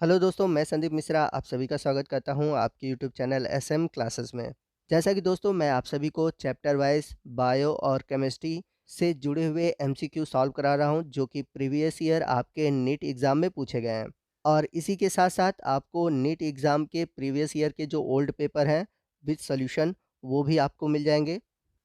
Hello दोस्तों, मैं संदीप मिश्रा आप सभी का स्वागत करता हूं आपके यूट्यूब चैनल एसएम क्लासेस में। जैसा कि दोस्तों मैं आप सभी को चैप्टर वाइज बायो और केमिस्ट्री से जुड़े हुए एमसीक्यू सॉल्व करा रहा हूं, जो कि प्रीवियस ईयर आपके नीट एग्ज़ाम में पूछे गए हैं। और इसी के साथ-साथ आपको नीट एग्ज़ाम के प्रीवियस ईयर के जो ओल्ड पेपर हैं विथ सॉल्यूशन, वो भी आपको मिल जाएँगे।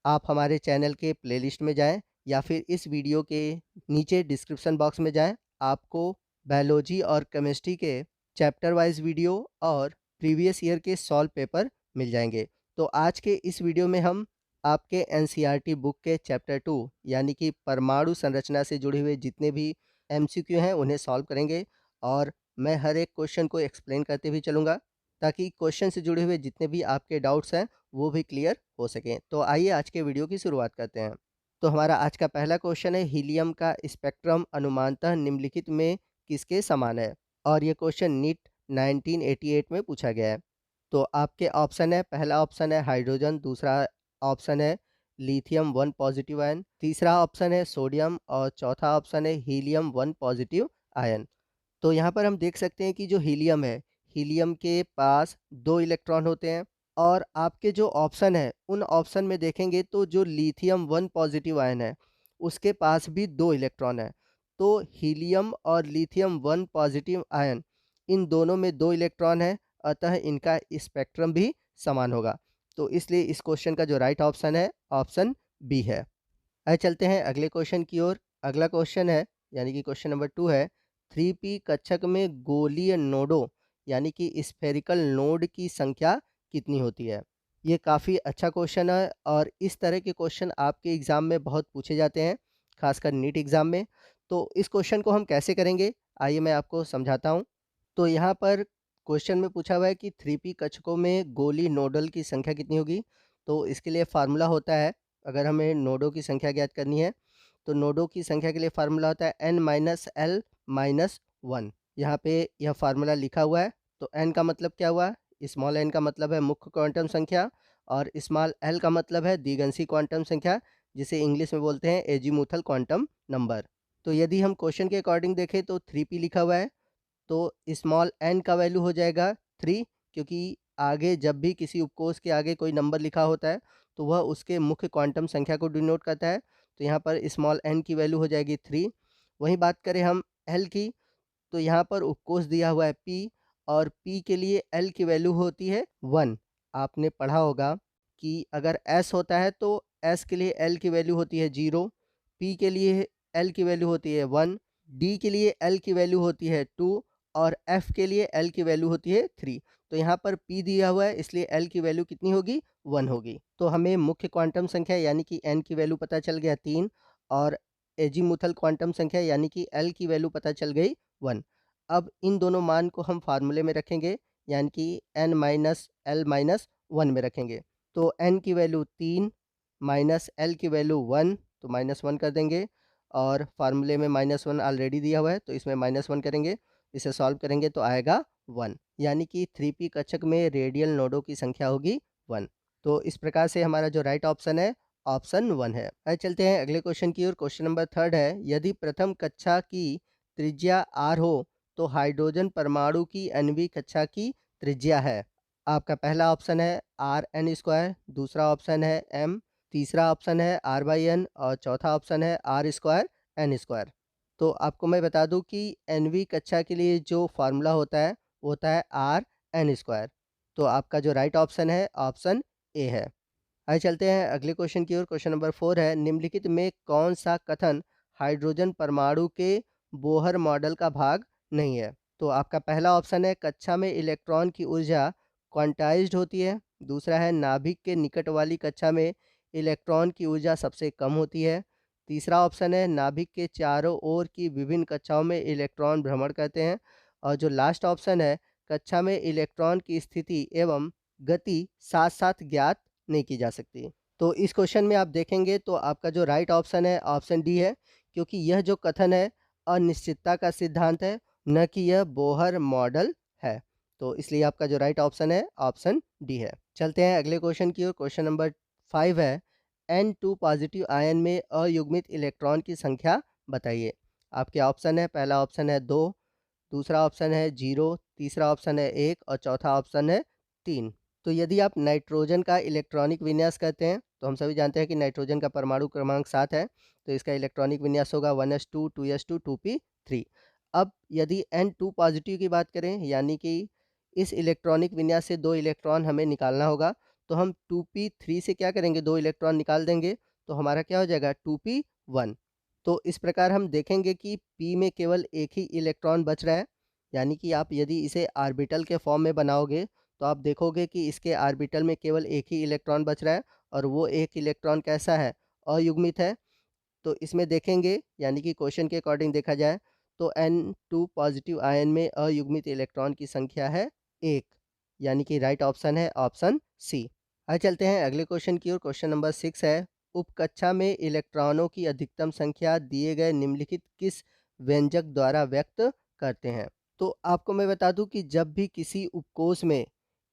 आप हमारे चैनल के प्लेलिस्ट में जाएँ या फिर इस वीडियो के नीचे डिस्क्रिप्शन बॉक्स में जाएँ। आपको बायोलॉजी और केमिस्ट्री के चैप्टर वाइज़ वीडियो और प्रीवियस ईयर के सॉल्व पेपर मिल जाएँगे। तो आज के इस वीडियो में हम आपके एनसीईआरटी बुक के चैप्टर 2 यानी कि परमाणु संरचना से जुड़े हुए जितने भी एमसीक्यू हैं उन्हें सॉल्व करेंगे। और मैं हर एक क्वेश्चन को एक्सप्लेन करते हुए चलूँगा, ताकि क्वेश्चन से जुड़े हुए जितने भी आपके डाउट्स हैं वो भी क्लियर हो सकें। तो आइए आज के वीडियो की शुरुआत करते हैं। तो हमारा आज का पहला क्वेश्चन है, हीलियम का स्पेक्ट्रम अनुमानतः निम्नलिखित में किसके समान है? और ये क्वेश्चन नीट 1988 में पूछा गया है। तो आपके ऑप्शन है, पहला ऑप्शन है हाइड्रोजन, दूसरा ऑप्शन है लिथियम 1 पॉजिटिव आयन, तीसरा ऑप्शन है सोडियम और चौथा ऑप्शन है हीलियम 1 पॉजिटिव आयन। तो यहाँ पर हम देख सकते हैं कि जो हीलियम है, हीलियम के पास 2 इलेक्ट्रॉन होते हैं। और आपके जो ऑप्शन है, उन ऑप्शन में देखेंगे तो जो लिथियम 1 पॉजिटिव आयन है, उसके पास भी 2 इलेक्ट्रॉन है। तो हीलियम और लिथियम 1 पॉजिटिव आयन, इन दोनों में 2 इलेक्ट्रॉन है, अतः इनका स्पेक्ट्रम भी समान होगा। तो इसलिए इस क्वेश्चन का जो राइट ऑप्शन है, ऑप्शन बी है। आइए चलते हैं अगले क्वेश्चन की ओर। अगला क्वेश्चन है, यानी कि क्वेश्चन नंबर 2 है, 3p कक्षक में गोलीय नोडों यानी कि स्फेरिकल नोड की संख्या कितनी होती है? ये काफ़ी अच्छा क्वेश्चन है और इस तरह के क्वेश्चन आपके एग्ज़ाम में बहुत पूछे जाते हैं, खासकर नीट एग्ज़ाम में। तो इस क्वेश्चन को हम कैसे करेंगे, आइए मैं आपको समझाता हूँ। तो यहाँ पर क्वेश्चन में पूछा हुआ है कि 3p कक्षकों में गोली नोडल की संख्या कितनी होगी? तो इसके लिए फार्मूला होता है, अगर हमें नोडों की संख्या ज्ञात करनी है, तो नोडों की संख्या के लिए फार्मूला होता है n माइनस एल माइनस 1। यहाँ पे यह फार्मूला लिखा हुआ है। तो n का मतलब क्या हुआ? स्मॉल n का मतलब है मुख्य क्वांटम संख्या और स्मॉल l का मतलब है द्विगंशी क्वांटम संख्या, जिसे इंग्लिश में बोलते हैं एजीमुथल क्वांटम नंबर। तो यदि हम क्वेश्चन के अकॉर्डिंग देखें तो 3p लिखा हुआ है, तो स्मॉल n का वैल्यू हो जाएगा 3, क्योंकि आगे जब भी किसी उपकोष के आगे कोई नंबर लिखा होता है तो वह उसके मुख्य क्वांटम संख्या को डिनोट करता है। तो यहाँ पर स्मॉल n की वैल्यू हो जाएगी 3। वहीं बात करें हम l की, तो यहाँ पर उपकोष दिया हुआ है p, और p के लिए l की वैल्यू होती है 1। आपने पढ़ा होगा कि अगर s होता है तो s के लिए l की वैल्यू होती है 0, p के लिए l की वैल्यू होती है 1, d के लिए l की वैल्यू होती है 2 और f के लिए l की वैल्यू होती है 3। तो यहाँ पर p दिया हुआ है, इसलिए l की वैल्यू कितनी होगी? 1 होगी। तो हमें मुख्य क्वांटम संख्या यानी कि n की वैल्यू पता चल गया 3, और एजीमुथल क्वांटम संख्या यानी कि l की वैल्यू पता चल गई 1। अब इन दोनों मान को हम फार्मूले में रखेंगे, यानी कि n माइनस एल माइनस 1 में रखेंगे। तो n की वैल्यू 3 माइनस l की वैल्यू 1, तो -1 कर देंगे। और फार्मूले में -1 ऑलरेडी दिया हुआ है, तो इसमें -1 करेंगे। इसे सॉल्व करेंगे तो आएगा 1, यानी कि 3p कक्षक में रेडियल नोडों की संख्या होगी 1। तो इस प्रकार से हमारा जो राइट ऑप्शन है, ऑप्शन 1 है। आइए चलते हैं अगले क्वेश्चन की ओर। क्वेश्चन नंबर 3 है, यदि प्रथम कक्षा की त्रिज्या r हो तो हाइड्रोजन परमाणु की आणविक कक्षा की त्रिज्या है। आपका पहला ऑप्शन है Rn², दूसरा ऑप्शन है m, तीसरा ऑप्शन है r/n और चौथा ऑप्शन है r²n²। तो आपको मैं बता दूं कि nवीं कक्षा के लिए जो फार्मूला होता है वो होता है Rn²। तो आपका जो राइट ऑप्शन है, ऑप्शन ए है। आइए चलते हैं अगले क्वेश्चन की ओर। क्वेश्चन नंबर 4 है, निम्नलिखित में कौन सा कथन हाइड्रोजन परमाणु के बोहर मॉडल का भाग नहीं है? तो आपका पहला ऑप्शन है कक्षा में इलेक्ट्रॉन की ऊर्जा क्वांटाइज्ड होती है, दूसरा है नाभिक के निकट वाली कक्षा में इलेक्ट्रॉन की ऊर्जा सबसे कम होती है, तीसरा ऑप्शन है नाभिक के चारों ओर की विभिन्न कक्षाओं में इलेक्ट्रॉन भ्रमण करते हैं, और जो लास्ट ऑप्शन है कक्षा में इलेक्ट्रॉन की स्थिति एवं गति साथ साथ ज्ञात नहीं की जा सकती। तो इस क्वेश्चन में आप देखेंगे तो आपका जो राइट ऑप्शन है, ऑप्शन डी है, क्योंकि यह जो कथन है अनिश्चितता का सिद्धांत है, न कि यह बोहर मॉडल है। तो इसलिए आपका जो राइट ऑप्शन है, ऑप्शन डी है। चलते हैं अगले क्वेश्चन की ओर। क्वेश्चन नंबर 5 है, N2 पॉजिटिव आयन में अयुग्मित इलेक्ट्रॉन की संख्या बताइए। आपके ऑप्शन है, पहला ऑप्शन है 2, दूसरा ऑप्शन है 0, तीसरा ऑप्शन है 1 और चौथा ऑप्शन है 3। तो यदि आप नाइट्रोजन का इलेक्ट्रॉनिक विन्यास करते हैं, तो हम सभी जानते हैं कि नाइट्रोजन का परमाणु क्रमांक 7 है, तो इसका इलेक्ट्रॉनिक विन्यास होगा 1s2 2s2 2p3। अब यदि N2 पॉजिटिव की बात करें, यानी कि इस इलेक्ट्रॉनिक विन्यास से 2 इलेक्ट्रॉन हमें निकालना होगा, तो हम 2p3 से क्या करेंगे, 2 इलेक्ट्रॉन निकाल देंगे, तो हमारा क्या हो जाएगा 2p1। तो इस प्रकार हम देखेंगे कि p में केवल एक ही इलेक्ट्रॉन बच रहा है, यानी कि आप यदि इसे ऑर्बिटल के फॉर्म में बनाओगे, तो आप देखोगे कि इसके ऑर्बिटल में केवल एक ही इलेक्ट्रॉन बच रहा है और वो एक इलेक्ट्रॉन कैसा है, अयुग्मित है। तो इसमें देखेंगे, यानी कि क्वेश्चन के अकॉर्डिंग देखा जाए, तो N2 पॉजिटिव आयन में अयुग्मित इलेक्ट्रॉन की संख्या है 1, यानी कि राइट ऑप्शन है ऑप्शन सी। आइए चलते हैं अगले क्वेश्चन की ओर। क्वेश्चन नंबर 6 है, उपकक्षा में इलेक्ट्रॉनों की अधिकतम संख्या दिए गए निम्नलिखित किस व्यंजक द्वारा व्यक्त करते हैं। तो आपको मैं बता दूं कि जब भी किसी उपकोष में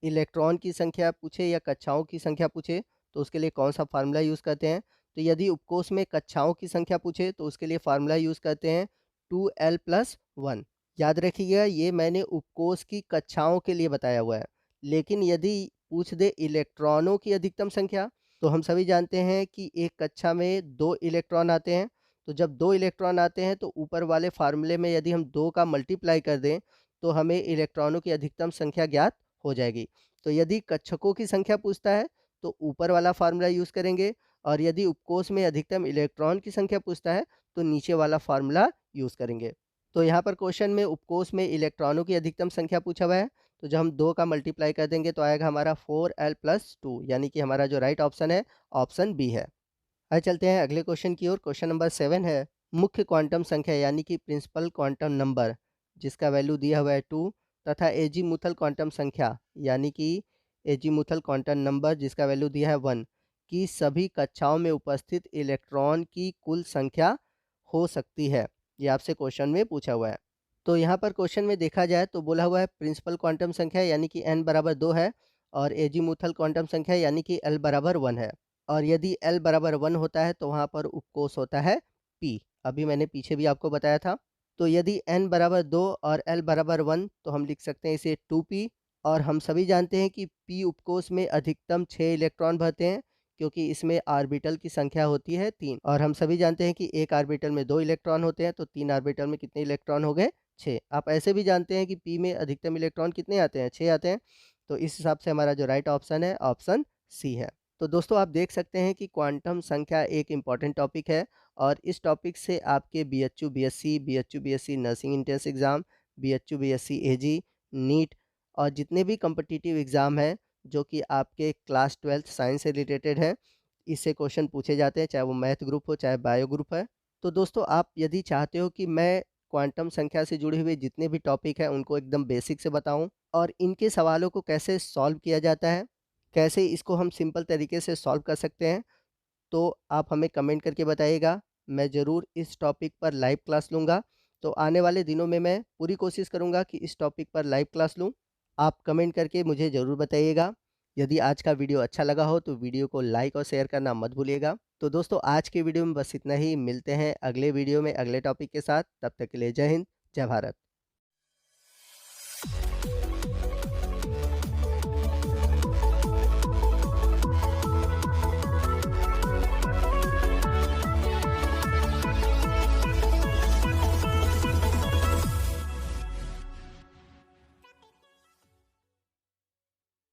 इलेक्ट्रॉन की संख्या पूछे या कक्षाओं की संख्या पूछे, तो उसके लिए कौन सा फार्मूला यूज़ करते हैं। तो यदि उपकोष में कक्षाओं की संख्या पूछे, तो उसके लिए फार्मूला यूज़ करते हैं 2l+1। याद रखिएगा, ये मैंने उपकोष की कक्षाओं के लिए बताया हुआ है। लेकिन यदि पूछ दे इलेक्ट्रॉनों की अधिकतम संख्या, तो हम सभी जानते हैं कि एक कक्षा में 2 इलेक्ट्रॉन आते हैं। तो जब 2 इलेक्ट्रॉन आते हैं, तो ऊपर वाले फार्मूले में यदि हम 2 का मल्टीप्लाई कर दें, तो हमें इलेक्ट्रॉनों की अधिकतम संख्या ज्ञात हो जाएगी। तो यदि कक्षकों की संख्या पूछता है, तो ऊपर वाला फार्मूला यूज़ करेंगे, और यदि उपकोष में अधिकतम इलेक्ट्रॉन की संख्या पूछता है, तो नीचे वाला फार्मूला यूज़ करेंगे। तो यहाँ पर क्वेश्चन में उपकोष में इलेक्ट्रॉनों की अधिकतम संख्या पूछा हुआ है, तो जब हम 2 का मल्टीप्लाई कर देंगे, तो आएगा हमारा 4l+2, यानी कि हमारा जो राइट ऑप्शन है, ऑप्शन बी है। आइए चलते हैं अगले क्वेश्चन की ओर। क्वेश्चन नंबर 7 है, मुख्य क्वांटम संख्या यानी कि प्रिंसिपल क्वांटम नंबर, जिसका वैल्यू दिया हुआ है 2, तथा एजीमुथल क्वांटम संख्या यानी कि एजीमुथल क्वांटम नंबर जिसका वैल्यू दिया है 1 की सभी कक्षाओं में उपस्थित इलेक्ट्रॉन की कुल संख्या हो सकती है। ये आपसे क्वेश्चन में पूछा हुआ है। तो यहाँ पर क्वेश्चन में देखा जाए, तो बोला हुआ है प्रिंसिपल क्वांटम संख्या यानी कि n बराबर 2 है, और एजीमुथल क्वांटम संख्या यानी कि l बराबर 1 है। और यदि l बराबर 1 होता है, तो वहाँ पर उपकोष होता है p। अभी मैंने पीछे भी आपको बताया था। तो यदि n बराबर 2 और l बराबर 1, तो हम लिख सकते हैं इसे 2p। और हम सभी जानते हैं कि p उपकोष में अधिकतम 6 इलेक्ट्रॉन भरते हैं, क्योंकि इसमें ऑर्बिटल की संख्या होती है 3। और हम सभी जानते हैं कि एक ऑर्बिटल में 2 इलेक्ट्रॉन होते हैं, तो 3 ऑर्बिटल में कितने इलेक्ट्रॉन हो गए, 6। आप ऐसे भी जानते हैं कि p में अधिकतम इलेक्ट्रॉन कितने आते हैं, 6 आते हैं। तो इस हिसाब से हमारा जो राइट ऑप्शन है, ऑप्शन सी है। तो दोस्तों आप देख सकते हैं कि क्वांटम संख्या एक इम्पॉर्टेंट टॉपिक है, और इस टॉपिक से आपके BHU BSc, BHU BSc nursing entrance exam, BHU BSc AG, NEET और जितने भी कॉम्पिटिटिव एग्ज़ाम हैं, जो कि आपके क्लास 12th साइंस से रिलेटेड है, इससे क्वेश्चन पूछे जाते हैं, चाहे वो मैथ ग्रुप हो, चाहे बायो ग्रुप है। तो दोस्तों आप यदि चाहते हो कि मैं क्वांटम संख्या से जुड़े हुए जितने भी टॉपिक हैं, उनको एकदम बेसिक से बताऊँ, और इनके सवालों को कैसे सॉल्व किया जाता है, कैसे इसको हम सिंपल तरीके से सॉल्व कर सकते हैं, तो आप हमें कमेंट करके बताइएगा। मैं ज़रूर इस टॉपिक पर लाइव क्लास लूँगा। तो आने वाले दिनों में मैं पूरी कोशिश करूँगा कि इस टॉपिक पर लाइव क्लास लूँ। आप कमेंट करके मुझे ज़रूर बताइएगा। यदि आज का वीडियो अच्छा लगा हो, तो वीडियो को लाइक और शेयर करना मत भूलिएगा। तो दोस्तों आज के वीडियो में बस इतना ही। मिलते हैं अगले वीडियो में अगले टॉपिक के साथ। तब तक के लिए जय हिंद, जय भारत।